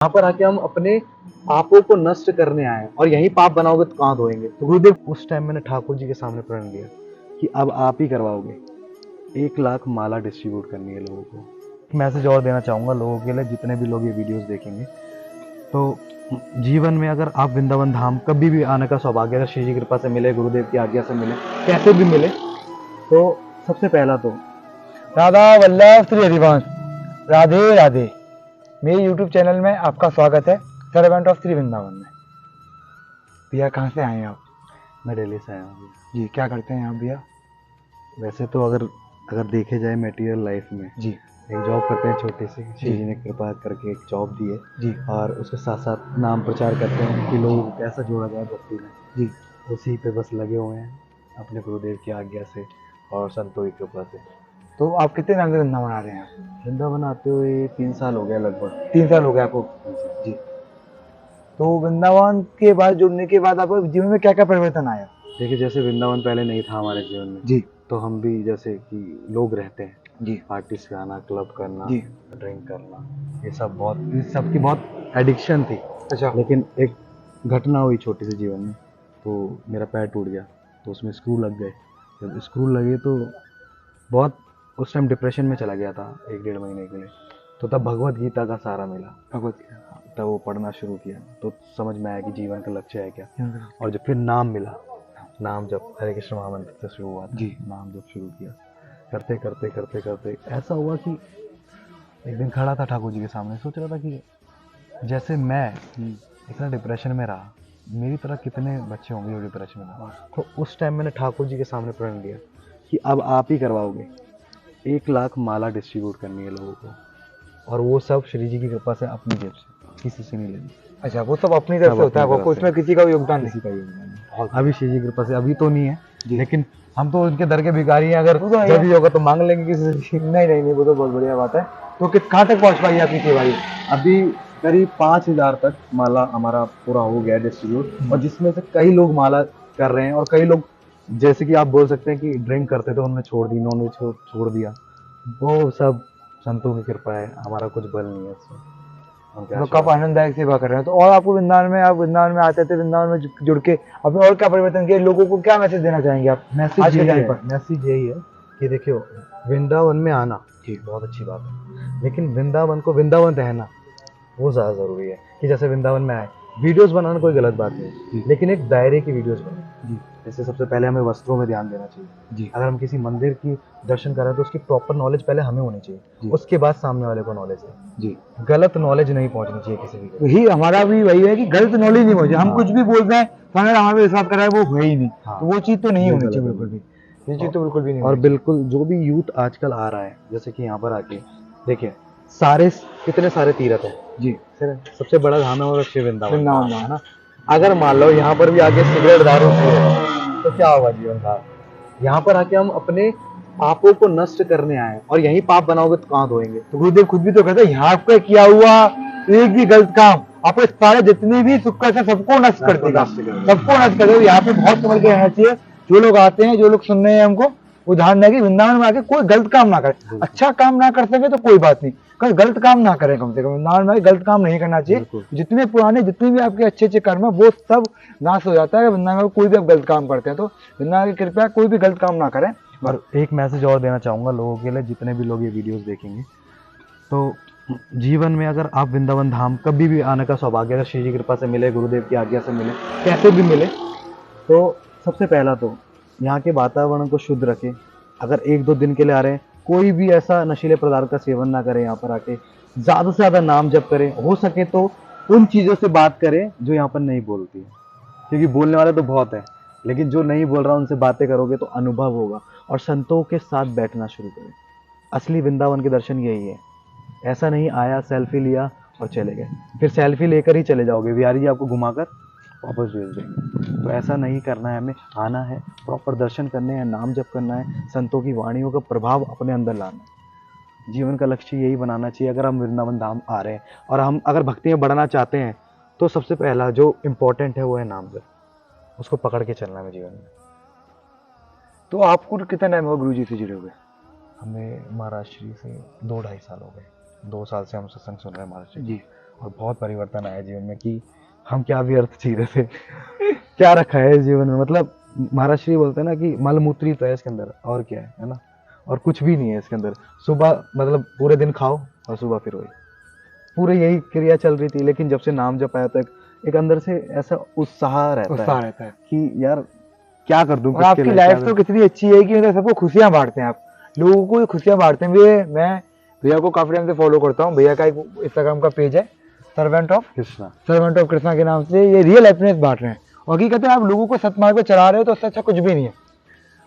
यहाँ पर आके हम अपने पापों को नष्ट करने आए और यही पाप बनाओगे तो कहाँ धोएंगे। तो गुरुदेव उस टाइम मैंने ठाकुर जी के सामने प्रण लिया कि अब आप ही करवाओगे। 1 लाख माला डिस्ट्रीब्यूट करनी है लोगों को। मैसेज और देना चाहूंगा लोगों के लिए, जितने भी लोग ये वीडियोस देखेंगे। तो जीवन में अगर आप वृंदावन धाम कभी भी आने का सौभाग्य अगर श्री जी की कृपा से मिले, गुरुदेव की आज्ञा से मिले, कैसे भी मिले, तो सबसे पहला तो राधा वल्लभ श्री हरिवंश। राधे राधे। मेरे YouTube चैनल में आपका स्वागत है, सर्वेंट ऑफ श्री वृंदावन में। भैया कहाँ से आए हैं आप? मैं दिल्ली से आया हूँ। जी, क्या करते हैं आप भैया? वैसे तो अगर देखे जाए मटेरियल लाइफ में जी एक जॉब करते हैं छोटी सी, श्री जी ने कृपा करके एक जॉब दी है जी और उसके साथ साथ नाम प्रचार करते हैं कि लोगों को कैसा जोड़ा जाए भक्ति में। जी। उसी पे बस लगे हुए हैं अपने गुरुदेव की आज्ञा से और संतों की कृपा से। तो आप कितने टाइम से वृंदावन आ रहे हैं? वृंदावन आते हुए 3 साल हो गया लगभग। 3 साल हो गए आपको? जी। तो वृंदावन के बाद जुड़ने के बाद आपको जीवन में क्या क्या परिवर्तन आया? देखिए, जैसे वृंदावन पहले नहीं था हमारे जीवन में जी तो हम भी जैसे कि लोग रहते हैं, जी पार्टीज पे आना, क्लब करना, जी। ड्रिंक करना, ये सब की बहुत एडिक्शन थी। अच्छा। लेकिन एक घटना हुई छोटी सी जीवन में, तो मेरा पैर टूट गया, तो उसमें स्क्रू लग गए। जब स्क्रू लगे तो बहुत उस टाइम डिप्रेशन में चला गया था 1-1.5 महीने के लिए। तो तब भगवत गीता का सहारा मिला, भगवत गीता। तब वो पढ़ना शुरू किया तो समझ में आया कि जीवन का लक्ष्य है क्या। और जब फिर नाम मिला, नाम जब हरे कृष्ण महामंत्र से शुरू हुआ था, जी। नाम जब शुरू किया, करते करते करते करते ऐसा हुआ कि एक दिन खड़ा था ठाकुर जी के सामने, सोच रहा था कि जैसे मैं इतना डिप्रेशन में रहा, मेरी तरह कितने बच्चे होंगे जो डिप्रेशन में रहा। तो उस टाइम मैंने ठाकुर जी के सामने प्रण लिया कि अब आप ही करवाओगे। 1 लाख माला डिस्ट्रीब्यूट करनी है लोगों को, और वो सब श्री जी की कृपा से अपनी जेब से, किसी से नहीं लेनी। अच्छा, वो सब अपनी तरफ से होता है, वो उसमें किसी का भी योगदान नहीं? किसी का योगदान नहीं। अभी श्री जी की कृपा से अभी तो नहीं है, जी। लेकिन हम तो उनके दर के भिखारी हैं। अगर जब भी होगा तो मांग लेंगे किसी से। नहीं, वो तो बहुत बढ़िया बात है। तो कहाँ तक पहुँच पाई आपकी सेवा? अभी करीब 5,000 तक माला हमारा पूरा हो गया डिस्ट्रीब्यूट, और जिसमें से कई लोग माला कर रहे हैं और कई लोग, जैसे कि आप बोल सकते हैं कि ड्रिंक करते थे उन्होंने छोड़ दी, नॉनवेज छोड़ दिया। वो सब संतों की कृपा है, हमारा कुछ बल नहीं है इसमें। तो कब आनंददायक सेवा कर रहे हैं। तो और आपको वृंदावन में, आप वृंदावन में आते थे, वृंदावन में जुड़ के आपने और क्या परिवर्तन किया? लोगों को क्या मैसेज देना चाहेंगे आप? मैसेज यही है कि देखियो, वृंदावन में आना ठीक बहुत अच्छी बात है, लेकिन वृंदावन को वृंदावन रहना वो ज़्यादा ज़रूरी है। कि जैसे वृंदावन में आए, वीडियोस बनाना कोई गलत बात नहीं, लेकिन एक दायरे की वीडियोस बनाए। जैसे सबसे पहले हमें वस्त्रों में ध्यान देना चाहिए। अगर हम किसी मंदिर की दर्शन कर रहे हैं तो उसकी प्रॉपर नॉलेज पहले हमें होनी चाहिए, उसके बाद सामने वाले को नॉलेज है। गलत नॉलेज नहीं पहुंचनी चाहिए किसी भी। यही हमारा भी वही है कि गलत नॉलेज नहीं पहुंचे। हम कुछ भी बोलते हैं, सामने हमारे विश्वास कर रहा है, वो है ही नहीं। तो वो चीज़ तो नहीं होनी चाहिए बिल्कुल भी। ये चीज़ तो बिल्कुल भी नहीं। और बिल्कुल जो भी यूथ आजकल आ रहा है, जैसे कि यहाँ पर आके देखिए, कितने सारे तीर्थ हैं जी। सबसे बड़ा धाम है और श्री वृंदावन है ना। अगर मान लो यहाँ पर भी आके सिगरेट दारू पी रहे हैं तो क्या होगा जीवन का। यहाँ पर आके हम अपने पापों को नष्ट करने आए और यही पाप बनाओगे तो कहाँ धोएंगे। तो गुरुदेव खुद भी तो कहते हैं, यहाँ पे किया हुआ एक भी गलत काम आपको सारे जितने भी सुख से सबको नष्ट कर देगा, सबको नष्ट कर देगा। यहाँ पे बहुत समझ के रहना चाहिए। जो लोग आते हैं, जो लोग सुन रहे हैं, हमको उदाहरण है कि वृंदावन में आके कोई गलत काम ना करे। अच्छा काम ना कर सके तो कोई बात नहीं, कल गलत काम ना करें। कम से कम वृंदावन में गलत काम नहीं करना चाहिए। जितने पुराने, जितने भी आपके अच्छे अच्छे कर्म है, वो सब नाश हो जाता है वृंदावन में कोई भी आप गलत काम करते हैं। तो वृंदावन की कृपया कोई भी गलत काम ना करें। और एक मैसेज और देना चाहूँगा लोगों के लिए, जितने भी लोग ये वीडियोस देखेंगे। तो जीवन में अगर आप वृंदावन धाम कभी भी आने का सौभाग्य अगर श्री जी की कृपा से मिले, गुरुदेव की आज्ञा से मिले, कैसे भी मिले, तो सबसे पहला तो यहाँ के वातावरण को शुद्ध रखें। अगर 1-2 दिन के लिए आ रहे हैं, कोई भी ऐसा नशीले पदार्थ का सेवन ना करें। यहाँ पर आके ज़्यादा से ज़्यादा नाम जप करें, हो सके तो उन चीज़ों से बात करें जो यहाँ पर नहीं बोलती है, क्योंकि बोलने वाले तो बहुत हैं, लेकिन जो नहीं बोल रहा उनसे बातें करोगे तो अनुभव होगा। और संतों के साथ बैठना शुरू करें। असली वृंदावन के दर्शन यही है। ऐसा नहीं आया, सेल्फी लिया और चले गए, फिर सेल्फी लेकर ही चले जाओगे, बिहारी जी आपको घुमाकर वापस भेज देंगे। तो ऐसा नहीं करना है, हमें आना है, प्रॉपर दर्शन करने हैं, नाम जप करना है, संतों की वाणियों का प्रभाव अपने अंदर लाना है। जीवन का लक्ष्य यही बनाना चाहिए। अगर हम वृंदावन धाम आ रहे हैं और हम अगर भक्ति में बढ़ना चाहते हैं तो सबसे पहला जो इम्पोर्टेंट है वो है नाम जप। उसको पकड़ के चलना है जीवन में। तो आपको कितना टाइम हुआ गुरु जी से जुड़े हुए? हमें महाराज श्री से 2-2.5 साल हो गए। 2 साल से हम सत्संग सुन रहे हैं महाराज जी। और बहुत परिवर्तन आया जीवन में कि हम क्या व्यर्थ जी रहे थे क्या रखा है इस जीवन में। मतलब महाराज श्री बोलते हैं ना कि मलमूत्री तो है इसके अंदर, और क्या है ना, और कुछ भी नहीं है इसके अंदर। सुबह मतलब पूरे दिन खाओ और सुबह फिर वही, पूरे यही क्रिया चल रही थी। लेकिन जब से नाम जपाया तो एक अंदर से ऐसा उत्साह रहता है कि यार क्या कर दूं। और आपकी लाइफ तो कितनी अच्छी है कि मतलब सबको खुशियां बांटते हैं आप, लोगों को खुशियां बांटते हैं। मैं भैया को काफी टाइम से फॉलो करता हूँ। भैया का एक इंस्टाग्राम का पेज है सर्वेंट ऑफ कृष्णा के नाम से। ये रियल हैप्पीनेस बांट रहे हैं और हकीकत है आप लोगों को सतमार्ग पे चला रहे हो तो उससे अच्छा कुछ भी नहीं है।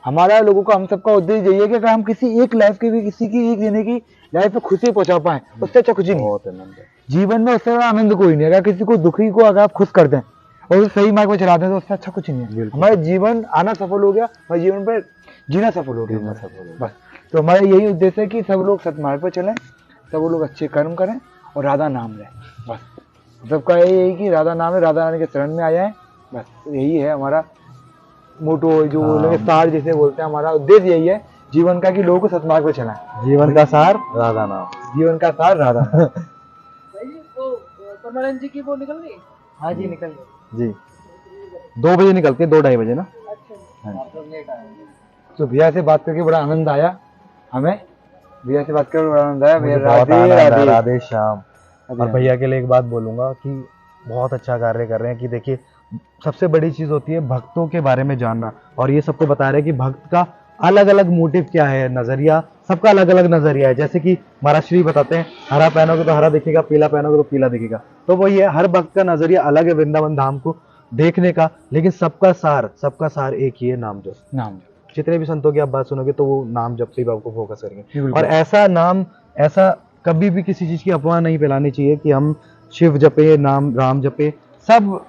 हमारा लोगों का हम सबका उद्देश्य यही है कि अगर हम किसी एक लाइफ की भी किसी की एक जने की लाइफ में खुशी पहुंचा पाए उससे अच्छा कुछ ही नहीं। बहुत आनंद है जीवन में उससे बड़ा आनंद कोई नहीं। अगर किसी को दुखी को अगर आप खुश कर दें और उसे सही मार्ग में चला दें तो उससे अच्छा कुछ नहीं है। हमारा जीवन आना सफल हो गया, हमारे जीवन पर जीना सफल हो गया बस। तो हमारा यही उद्देश्य है कि सब लोग सतमार्ग पर चलें, सब लोग अच्छे कर्म करें और राधा नाम लें बस। सबका यही है कि राधा नाम है, राधा रानी के शरण में आ जाए बस। यही है हमारा मोटो, जो बोलेंगे सार जैसे बोलते हैं। हमारा उद्देश्य यही है जीवन का कि लोगों को सतमार्ग पर चलाएं। जीवन का सार राधा नाम, जीवन का सार राधा नाम। परमानंद जी की वो निकल गई? हाँ जी निकल गए जी 2 बजे निकलती है, 2-2:30 बजे ना। तो भैया से बात करके बड़ा आनंद आया हमें। भैया से बात करके बड़ा आनंद आया। भैया मुझे बहुत राधे आनंद आया, राधे। राधे श्याम। और राधे। भैया के लिए एक बात बोलूंगा कि बहुत अच्छा कार्य कर रहे हैं। कि देखिए सबसे बड़ी चीज होती है भक्तों के बारे में जानना, और ये सबको बता रहे हैं कि भक्त का अलग अलग मोटिव क्या है, नजरिया सबका अलग अलग नजरिया है। जैसे कि महाराज श्री बताते हैं हरा पहनोगे तो हरा दिखेगा, पीला पहनोगे तो पीला दिखेगा। तो वही है, हर भक्त का नजरिया अलग है वृंदावन धाम को देखने का, लेकिन सबका सार एक ही है, नाम जप। नाम जितने भी संतों की आप बात सुनोगे तो वो नाम जप से ही आपको फोकस करेंगे। बिल्कुल। और ऐसा नाम, ऐसा कभी भी किसी चीज की अफवाह नहीं फैलानी चाहिए कि हम शिव जपे, नाम राम जपे। सब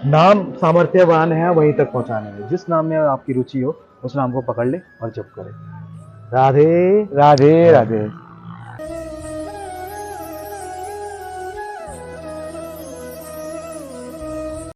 नाम सामर्थ्यवान है वहीं तक पहुंचाने में। जिस नाम में आपकी रुचि हो उस नाम को पकड़ ले और जप करें। राधे राधे राधे।